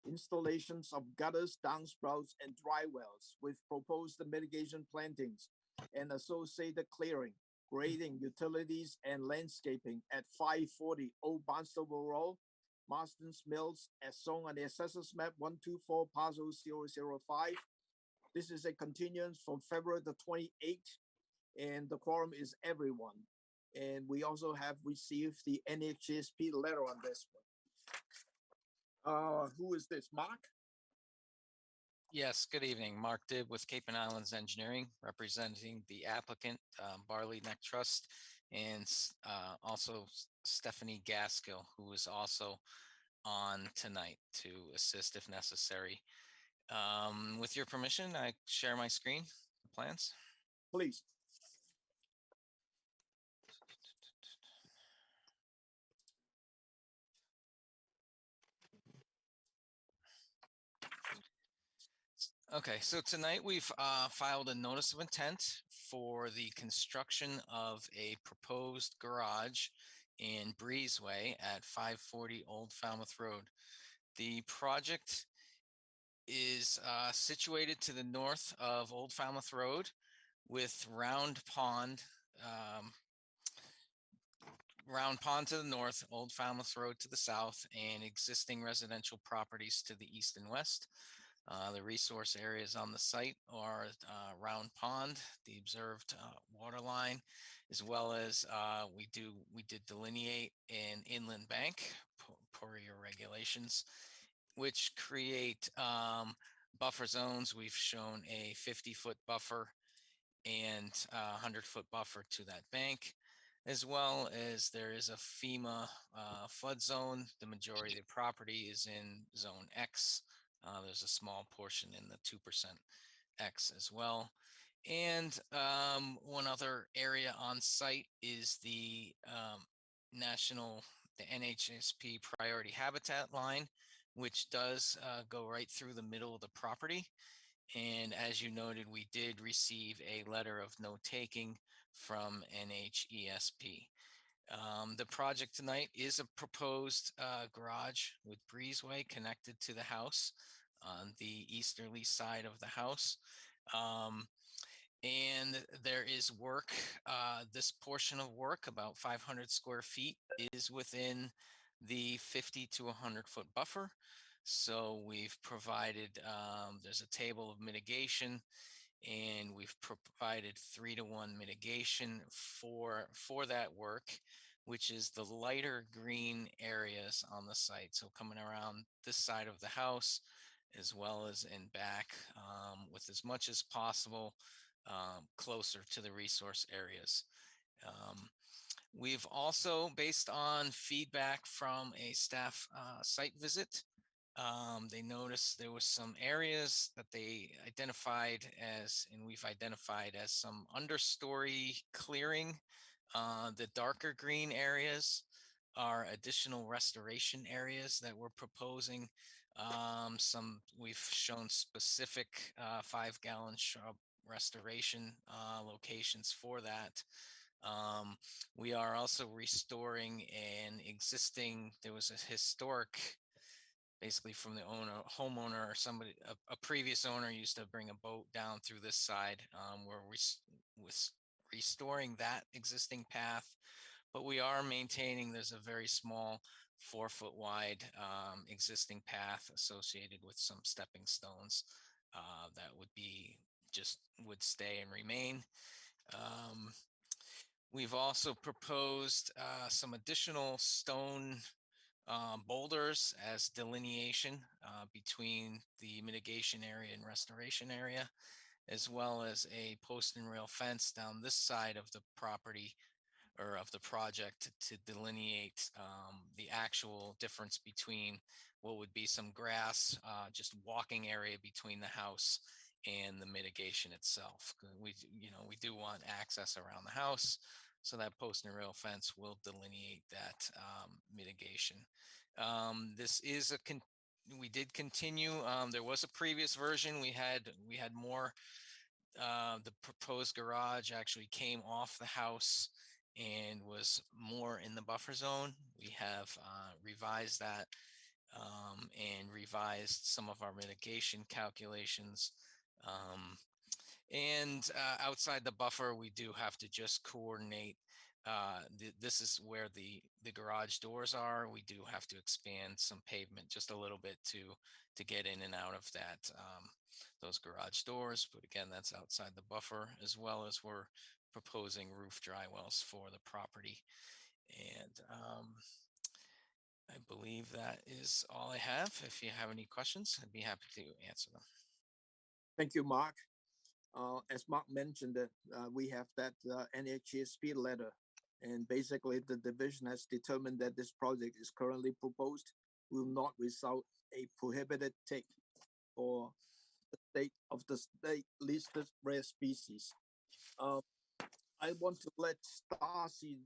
Speaker 1: installations of gutters, downspouts, and dry wells with proposed mitigation plantings and associated clearing, grading, utilities, and landscaping at 540 Old Barnstable Road, Marston's Mills, as shown on the assessors map 124 parcel 005. This is a continuance from February the 28th, and the quorum is everyone. And we also have received the NHSP letter on this one. Who is this, Mark?
Speaker 17: Yes, good evening. Mark Dibb with Cape and Islands Engineering, representing the applicant, Barley Neck Trust, and also Stephanie Gaskill, who is also on tonight to assist if necessary. With your permission, I share my screen, the plans.
Speaker 1: Please.
Speaker 17: Okay, so tonight we've filed a notice of intent for the construction of a proposed garage in Breezeway at 540 Old Falmouth Road. The project is situated to the north of Old Falmouth Road with Round Pond to the north, Old Falmouth Road to the south, and existing residential properties to the east and west. The resource areas on the site are Round Pond, the observed water line, as well as we did delineate an inland bank per your regulations, which create buffer zones. We've shown a 50-foot buffer and 100-foot buffer to that bank, as well as there is a FEMA flood zone. The majority of the property is in zone X. There's a small portion in the 2% X as well. And one other area on site is the NHSP priority habitat line, which does go right through the middle of the property. And as you noted, we did receive a letter of no taking from NHESP. The project tonight is a proposed garage with breezeway connected to the house on the easterly side of the house. And there is work, this portion of work, about 500 square feet, is within the 50 to 100-foot buffer. So we've provided, there's a table of mitigation, and we've provided 3-to-1 mitigation for that work, which is the lighter green areas on the site. So coming around this side of the house, as well as in back, with as much as possible closer to the resource areas. We've also, based on feedback from a staff site visit, they noticed there was some areas that they identified as, and we've identified as, some understory clearing. The darker green areas are additional restoration areas that we're proposing. We've shown specific 5-gallon shrub restoration locations for that. We are also restoring an existing, there was a historic, basically from the homeowner or somebody, a previous owner used to bring a boat down through this side. We're restoring that existing path, but we are maintaining, there's a very small 4-foot wide existing path associated with some stepping stones that would stay and remain. We've also proposed some additional stone boulders as delineation between the mitigation area and restoration area, as well as a post and rail fence down this side of the property or of the project to delineate the actual difference between what would be some grass, just walking area between the house and the mitigation itself. We do want access around the house, so that post and rail fence will delineate that mitigation. We did continue. There was a previous version. We had more. The proposed garage actually came off the house and was more in the buffer zone. We have revised that and revised some of our mitigation calculations. Outside the buffer, we do have to just coordinate. This is where the garage doors are. We do have to expand some pavement just a little bit to get in and out of that those garage doors. But again, that's outside the buffer, as well as we're proposing roof dry wells for the property. And I believe that is all I have. If you have any questions, I'd be happy to answer them.
Speaker 1: Thank you, Mark. As Mark mentioned, we have that NHESP letter, and basically the division has determined that this project is currently proposed will not result a prohibited take for the state listed rare species. I want to let Darcy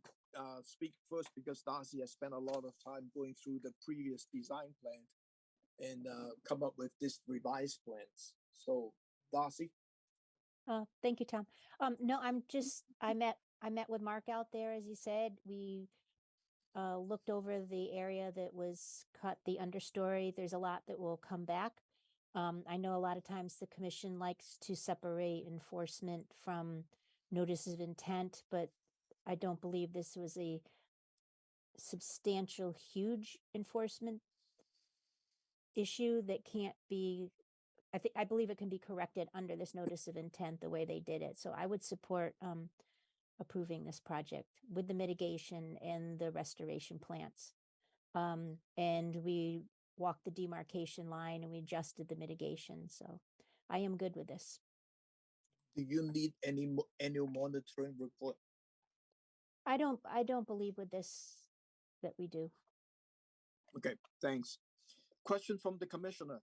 Speaker 1: speak first, because Darcy has spent a lot of time going through the previous design plan and come up with this revised plans. So Darcy.
Speaker 13: Thank you, Tom. No, I met with Mark out there, as you said. We looked over the area that was cut, the understory. There's a lot that will come back. I know a lot of times the commission likes to separate enforcement from notices of intent, but I don't believe this was a substantial, huge enforcement issue that can't be, I believe it can be corrected under this notice of intent the way they did it. So I would support approving this project with the mitigation and the restoration plants. And we walked the demarcation line and we adjusted the mitigation. So I am good with this.
Speaker 1: Do you need any annual monitoring report?
Speaker 13: I don't believe with this that we do.
Speaker 1: Okay, thanks. Question from the commissioner.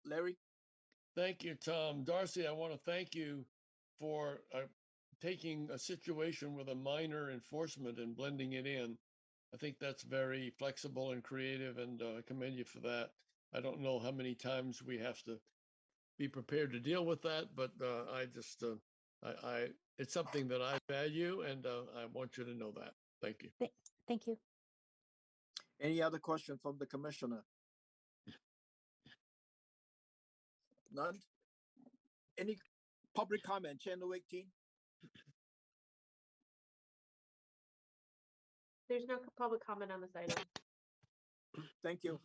Speaker 1: Larry?
Speaker 4: Thank you, Tom. Darcy, I want to thank you for taking a situation with a minor enforcement and blending it in. I think that's very flexible and creative, and I commend you for that. I don't know how many times we have to be prepared to deal with that, but I it's something that I value, and I want you to know that. Thank you.
Speaker 13: Thank you.
Speaker 1: Any other question from the commissioner? None? Any public comment, channel 18?
Speaker 6: There's no public comment on this item.
Speaker 1: Thank you.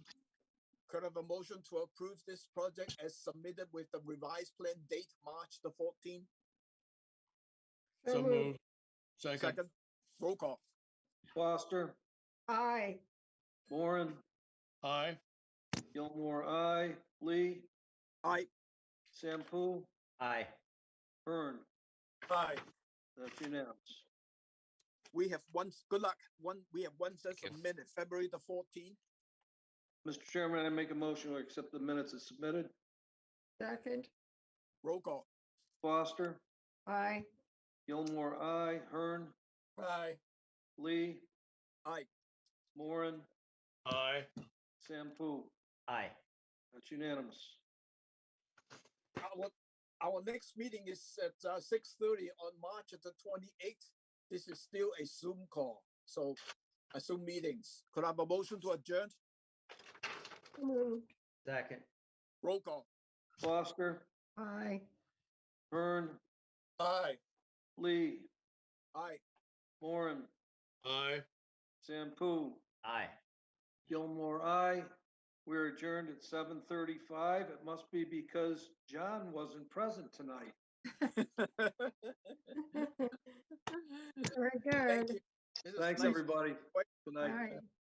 Speaker 1: Could I have a motion to approve this project as submitted with the revised plan date, March the 14th?
Speaker 4: So moved. Second.
Speaker 1: Second, roll call.
Speaker 2: Foster,
Speaker 3: Aye.
Speaker 2: Moran,
Speaker 4: Aye.
Speaker 2: Gilmore, aye. Lee,
Speaker 1: Aye.
Speaker 2: Sampu,
Speaker 5: Aye.
Speaker 2: Hearn.
Speaker 10: Aye.
Speaker 2: That's unanimous.
Speaker 1: We have one, good luck. We have one set
Speaker 17: Thank
Speaker 1: of
Speaker 17: you.
Speaker 1: minutes, February the 14th.
Speaker 2: Mr. Chairman, I make a motion to accept the minutes as submitted.
Speaker 3: Second.
Speaker 1: Roll call.
Speaker 2: Foster,
Speaker 3: Aye.
Speaker 2: Gilmore, aye. Hearn,
Speaker 10: Aye.
Speaker 2: Lee,
Speaker 1: Aye.
Speaker 2: Moran,
Speaker 4: Aye.
Speaker 2: Sampu.
Speaker 5: Aye.
Speaker 2: That's unanimous.
Speaker 1: Our next meeting is at 6:30 on March the 28th. This is still a Zoom call, so a Zoom meetings. Could I have a motion to adjourn?
Speaker 3: Moved.
Speaker 5: Second.
Speaker 1: Roll call.
Speaker 2: Foster,
Speaker 3: Aye.
Speaker 2: Hearn,
Speaker 10: Aye.
Speaker 2: Lee,
Speaker 1: Aye.
Speaker 2: Moran,
Speaker 4: Aye.
Speaker 2: Sampu,
Speaker 5: Aye.
Speaker 2: Gilmore, aye. We're adjourned at 7:35. It must be because John wasn't present tonight.
Speaker 3: Very
Speaker 1: Thank
Speaker 3: good.
Speaker 1: you. It is
Speaker 2: Thanks,
Speaker 1: nice-
Speaker 2: everybody. Good
Speaker 3: All
Speaker 2: night.
Speaker 3: right.